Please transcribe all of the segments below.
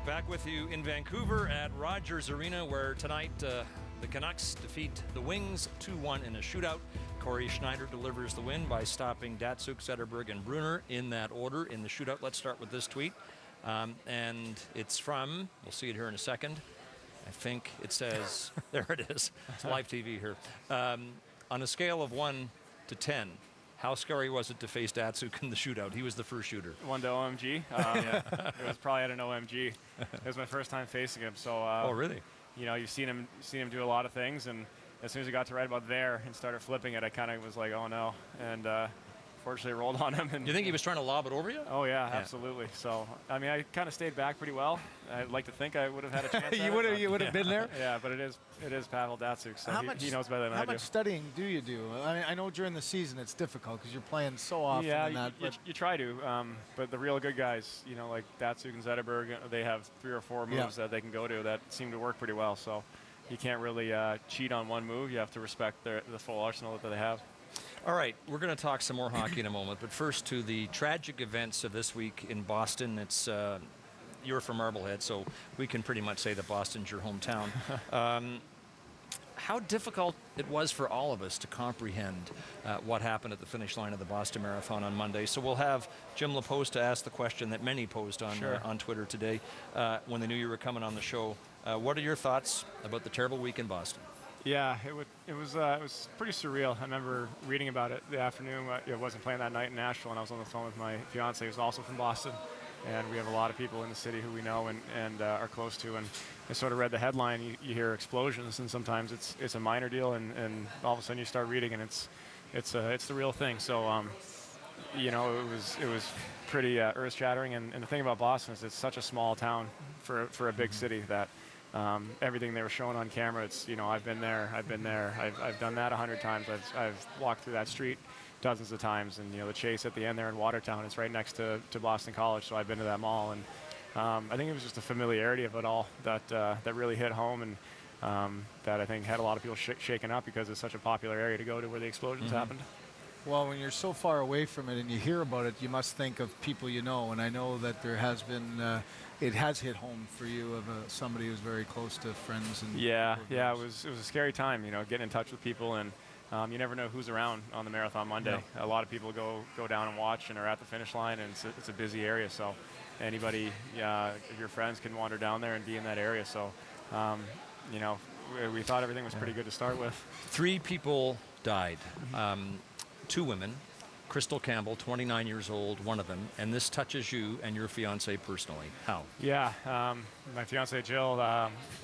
Back with you in Vancouver at Rogers Arena, where tonight the Canucks defeat the Wings 2-1 in a shootout. Cory Schneider delivers the win by stopping Datsuk, Zetterberg, and Brunner in that order in the shootout. Let's start with this tweet. And it's from, we'll see it here in a second. I think it says, there it is. It's live TV here. On a scale of 1 to 10, how scary was it to face Datsuk in the shootout? He was the first shooter. 1 to OMG. It was probably at an OMG. It was my first time facing him. So. Oh, really? You know, you've seen him do a lot of things, and as soon as he got to right about there and started flipping it, I kind of was like, oh no, and fortunately rolled on him. And you think he was trying to lob it over you? Oh yeah, absolutely. So I mean, I kind of stayed back pretty well. I'd like to think I would have had a chance. You would have been there. Yeah, but it is Pavel Datsuk, so he knows better than I do. How much studying do you do? I mean, I know during the season it's difficult because you're playing so often. Yeah, you try to, but the real good guys, you know, like Datsuk and Zetterberg, they have 3 or 4 moves that they can go to that seem to work pretty well. So you can't really cheat on one move. You have to respect the full arsenal that they have. All right, we're going to talk some more hockey in a moment, but first to the tragic events of this week in Boston. It's you're from Marblehead, so we can pretty much say that Boston's your hometown. How difficult it was for all of us to comprehend what happened at the finish line of the Boston Marathon on Monday. So we'll have Jim LaPoste to ask the question that many posed on Twitter today when they knew you were coming on the show. What are your thoughts about the terrible week in Boston? Yeah, it was pretty surreal. I remember reading about it the afternoon. I wasn't playing that night in Nashville, and I was on the phone with my fiance, who's also from Boston. And we have a lot of people in the city who we know and are close to. And I sort of read the headline. You hear explosions, and sometimes it's a minor deal, and all of a sudden you start reading, and it's the real thing. So you know, it was pretty earth-shattering. And the thing about Boston is it's such a small town for a big city that. Everything they were showing on camera, it's, you know, I've been there, I've done that 100 times. I've walked through that street dozens of times, and you know, the Chase at the end there in Watertown is right next to Boston College, so I've been to that mall, and I think it was just the familiarity of it all that really hit home, and that I think had a lot of people shaken up because it's such a popular area to go to where the explosions happened. Well, when you're so far away from it and you hear about it, you must think of people you know, and I know that there has been, it has hit home for you of somebody who's very close to friends. And yeah, it was a scary time, you know, getting in touch with people, and you never know who's around on the Marathon Monday. Yeah. A lot of people go down and watch and are at the finish line, and it's a busy area, so anybody, of your friends can wander down there and be in that area. So, you know, we thought everything was pretty good to start with. 3 people died. 2 women, Crystal Campbell, 29 years old, one of them, and this touches you and your fiance personally. How? Yeah, my fiance Jill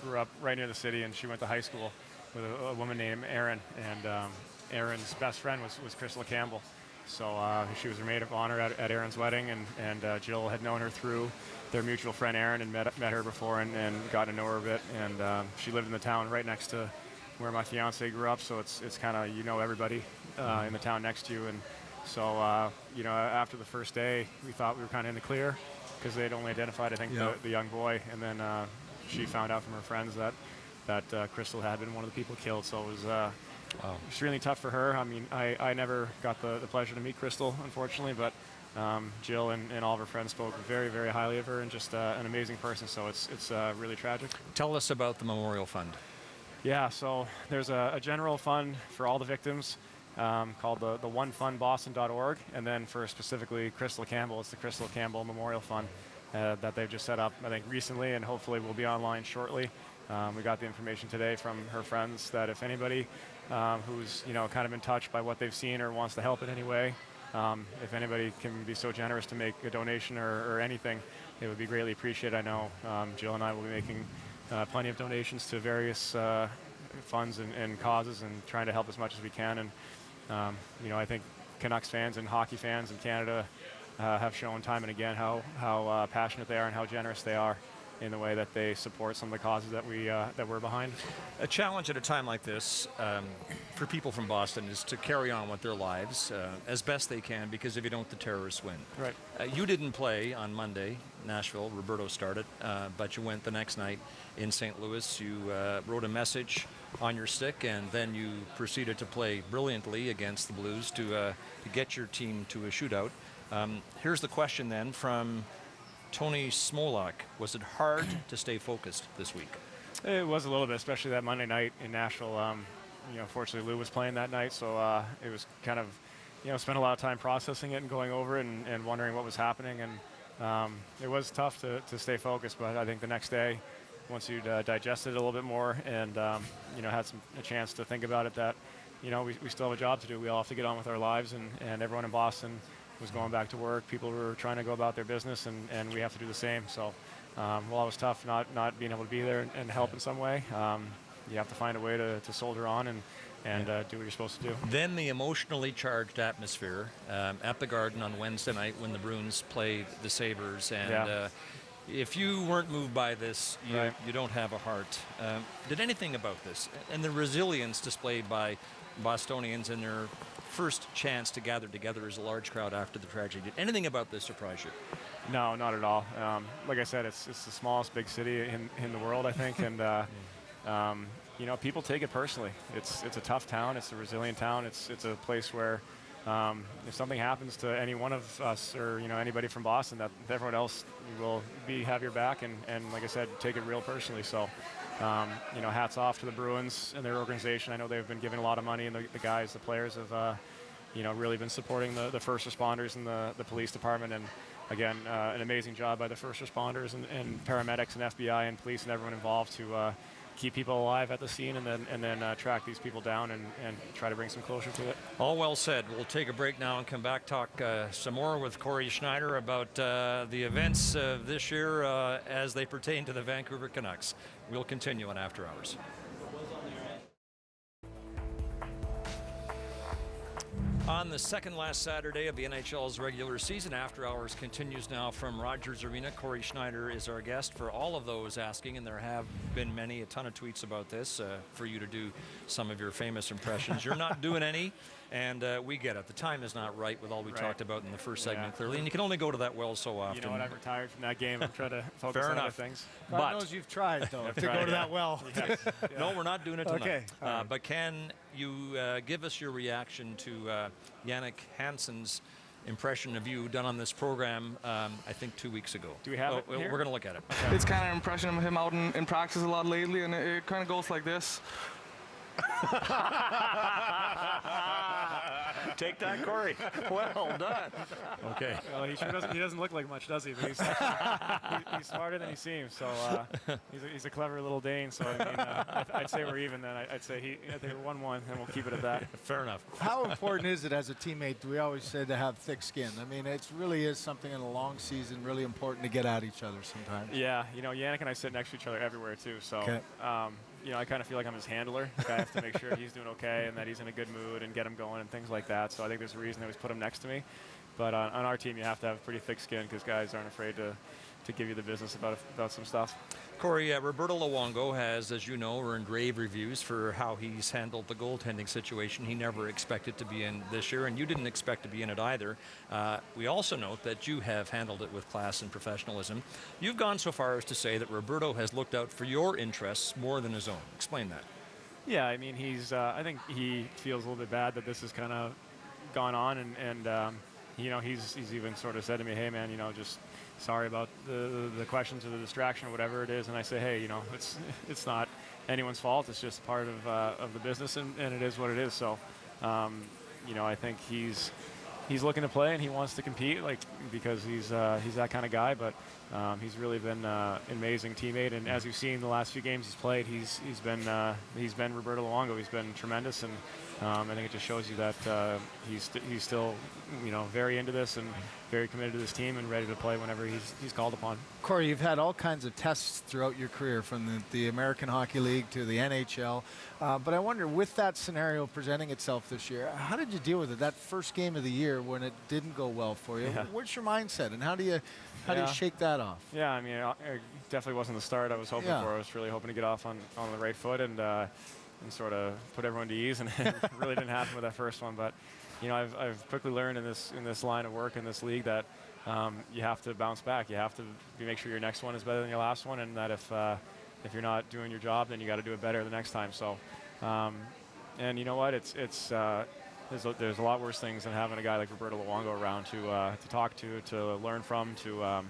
grew up right near the city, and she went to high school with a woman named Erin, and Erin's best friend was Crystal Campbell. So she was her maid of honor at Erin's wedding, and Jill had known her through their mutual friend Erin and met her before and got to know her a bit, and she lived in the town right next to where my fiance grew up, so it's kind of, you know, everybody in the town next to you. And so you know, after the first day we thought we were kind of in the clear because they'd only identified, I think, the young boy, and then she found out from her friends that Crystal had been one of the people killed. So it was extremely tough for her. I mean, I never got the pleasure to meet Crystal, unfortunately, but Jill and all of her friends spoke very, very highly of her, and just an amazing person. So it's really tragic. Tell us about the Memorial Fund. Yeah, so there's a general fund for all the victims called the onefundboston.org, and then for specifically Crystal Campbell, it's the Crystal Campbell Memorial Fund that they've just set up, I think, recently, and hopefully will be online shortly. We got the information today from her friends that if anybody who's, you know, kind of in touch by what they've seen or wants to help in any way, if anybody can be so generous to make a donation or anything, it would be greatly appreciated. I know Jill and I will be making plenty of donations to various funds and causes, and trying to help as much as we can. And you know, I think Canucks fans and hockey fans in Canada have shown time and again how passionate they are and how generous they are in the way that they support some of the causes that we're behind. A challenge at a time like this for people from Boston is to carry on with their lives as best they can, because if you don't, the terrorists win. Right. You didn't play on Monday, Nashville. Roberto started, but you went the next night in St. Louis. You wrote a message on your stick, and then you proceeded to play brilliantly against the Blues to get your team to a shootout. Here's the question then from Tony Smolak. Was it hard to stay focused this week? It was a little bit, especially that Monday night in Nashville. Fortunately Lou was playing that night, so it was kind of, spent a lot of time processing it and going over it and wondering what was happening. And it was tough to stay focused, but I think the next day, once you'd digested it a little bit more and had a chance to think about it, that we still have a job to do. We all have to get on with our lives, and everyone in Boston was going back to work. People were trying to go about their business, and we have to do the same. So while it was tough not being able to be there and help in some way, you have to find a way to soldier on and do what you're supposed to do. Then the emotionally charged atmosphere at the Garden on Wednesday night when the Bruins played the Sabres. And if you weren't moved by this, you don't have a heart. Did anything about this and the resilience displayed by Bostonians in their first chance to gather together as a large crowd after the tragedy, did anything about this surprise you? No, not at all. Like I said, it's the smallest big city in the world, I think, and people take it personally. It's a tough town. It's a resilient town. It's a place where if something happens to any one of us or anybody from Boston, that everyone else will have your back and like I said, take it real personally. So hats off to the Bruins and their organization. I know they've been giving a lot of money, and the guys, the players have really been supporting the first responders and the police department. And again, an amazing job by the first responders and paramedics and FBI and police and everyone involved to keep people alive at the scene and then track these people down and try to bring some closure to it. All well said. We'll take a break now and come back, talk some more with Cory Schneider about the events this year as they pertain to the Vancouver Canucks. We'll continue on After Hours. On the second last Saturday of the NHL's regular season, After Hours continues now from Rogers Arena. Cory Schneider is our guest. For all of those asking, and there have been a ton of tweets about this, for you to do some of your famous impressions. You're not doing any, and we get it. The time is not right with all we talked about in the first segment, clearly, and you can only go to that well so often. You know what, I've retired from that game. I'm trying to focus on other things. God knows you've tried, though, to go to that well. Yes. No, we're not doing it tonight. Okay. But can you give us your reaction to Yannick Hansen's impression of you done on this program, I think 2 weeks ago? Do we have it here? We're going to look at it. Okay. It's kind of an impression of him out in practice a lot lately, and it kind of goes like this. Take that, Cory. Well done. Okay. Well, he doesn't look like much, does he? But he's smarter than he seems. So he's a clever little Dane. So I mean, I'd say we're even then. I think we're 1-1, and we'll keep it at that. Fair enough. How important is it as a teammate? We always say to have thick skin. I mean, it really is something in a long season really important to get at each other sometimes. Yeah, Yannick and I sit next to each other everywhere too. So. I kind of feel like I'm his handler. Like I have to make sure he's doing okay and that he's in a good mood and get him going and things like that. So I think there's a reason I always put him next to me. But on our team, you have to have pretty thick skin because guys aren't afraid to give you the business about some stuff. Cory, Roberto Luongo has, as you know, earned rave reviews for how he's handled the goaltending situation. He never expected to be in this year, and you didn't expect to be in it either. We also note that you have handled it with class and professionalism. You've gone so far as to say that Roberto has looked out for your interests more than his own. Explain that. Yeah, I mean, I think he feels a little bit bad that this has kind of gone on, and he's even sort of said to me, hey, man, just sorry about the questions or the distraction or whatever it is. And I say, hey, it's not anyone's fault. It's just part of the business, and it is what it is. So, I think he's looking to play and he wants to compete, because he's that kind of guy. But he's really been an amazing teammate. And as you've seen the last few games he's played, he's been Roberto Luongo. He's been tremendous, and I think it just shows you that he's still very into this and very committed to this team and ready to play whenever he's called upon. Cory, you've had all kinds of tests throughout your career, from the American Hockey League to the NHL. But I wonder, with that scenario presenting itself this year, how did you deal with it? That first game of the year when it didn't go well for you. Yeah. What's your mindset, and how do you shake that off? Yeah, I mean, it definitely wasn't the start I was hoping for. I was really hoping to get off on the right foot and sort of put everyone to ease, and it really didn't happen with that first one. But I've quickly learned in this line of work in this league that you have to bounce back. You have to make sure your next one is better than your last one, and that if you're not doing your job, then you got to do it better the next time. So, and you know what? There's a lot worse things than having a guy like Roberto Luongo around to talk to learn from, to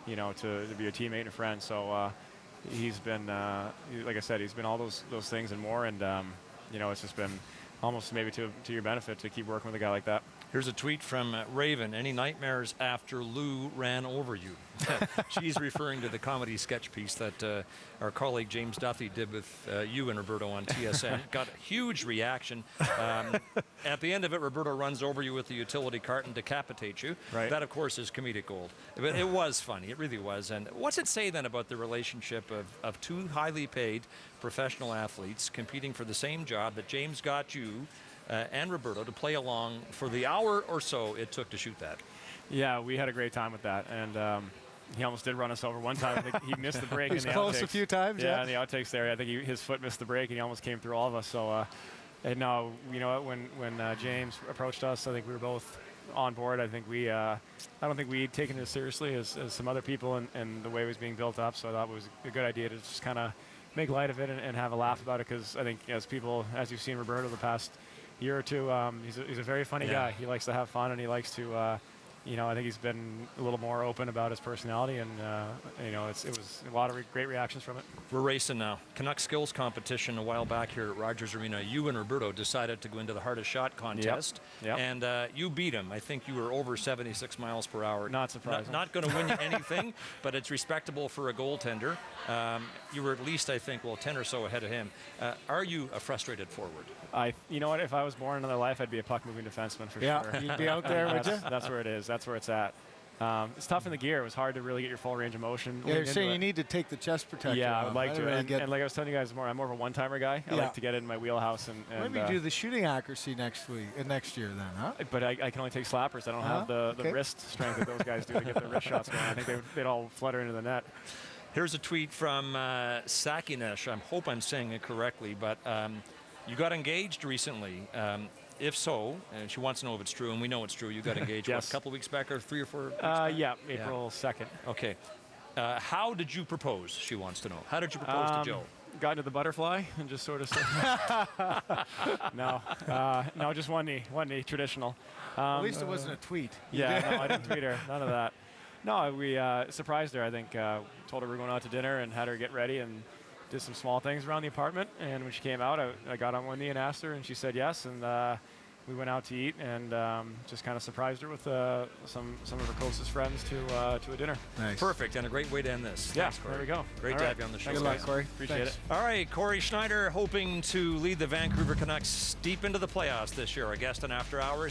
to be a teammate and a friend. So he's been, like I said, he's been all those things and more. And it's just been almost maybe to your benefit to keep working with a guy like that. Here's a tweet from Raven. Any nightmares after Lou ran over you? She's referring to the comedy sketch piece that our colleague James Duthie did with you and Roberto on TSN. Got a huge reaction. At the end of it, Roberto runs over you with the utility cart and decapitates you. Right. That, of course, is comedic gold. But it was funny. It really was. And what's it say then about the relationship of two highly paid professional athletes competing for the same job that James got you and Roberto to play along for the hour or so it took to shoot that? Yeah, we had a great time with that, and he almost did run us over one time. I think he missed the break. He was in the close outtakes. a few times. Yeah, in the outtakes there, I think his foot missed the break, and he almost came through all of us. So, and no, you know what? When James approached us, I think we were both on board. I think I don't think we'd taken it as seriously as some other people, and the way it was being built up. So I thought it was a good idea to just kind of make light of it and have a laugh about it, because I think as you've seen Roberto the past year or two, he's a very funny guy. He likes to have fun, and he likes to, I think he's been a little more open about his personality, and it was a lot of great reactions from it. We're racing now. Canuck skills competition a while back here at Rogers Arena. You and Roberto decided to go into the hardest shot contest, Yep. and you beat him. I think you were over 76 miles per hour. Not surprising. Not going to win you anything, but it's respectable for a goaltender. You were at least, I think, 10 or so ahead of him. Are you a frustrated forward? You know what? If I was born in another life, I'd be a puck-moving defenseman for sure. Yeah, you'd be out there, would you? That's where it is. That's where it's at. It's tough in the gear. It was hard to really get your full range of motion. Yeah, you're saying you need to take the chest protector Yeah, off. I would like to. Really And like I was telling you guys more, I'm more of a one-timer guy. I like to get it in my wheelhouse. And maybe do the shooting accuracy next year then, huh? But I can only take slappers. I don't have the wrist strength that those guys do to get their wrist shots going. I think they'd all flutter into the net. Here's a tweet from Sakinesh. I hope I'm saying it correctly, but you got engaged recently. If so, and she wants to know if it's true, and we know it's true, you got engaged Yes. a couple of weeks back or 3 or 4 weeks back? Yeah, April 2nd. Okay. How did you propose, she wants to know. How did you propose to Joe? Got into the butterfly and just sort of said, no, just one knee, traditional. At least it wasn't a tweet. Yeah, no, I didn't tweet her, none of that. No, we surprised her, I think. Told her we were going out to dinner and had her get ready and did some small things around the apartment. And when she came out, I got on one knee and asked her, and she said yes. And we went out to eat and just kind of surprised her with some of her closest friends to a dinner. Nice. Perfect, and a great way to end this. Yeah, Thanks, Cory. there we go. Great All to right. have you on the show. Good luck, guys. Cory. Appreciate Thanks. it. All right, Cory Schneider hoping to lead the Vancouver Canucks deep into the playoffs this year. Our guest on After Hours.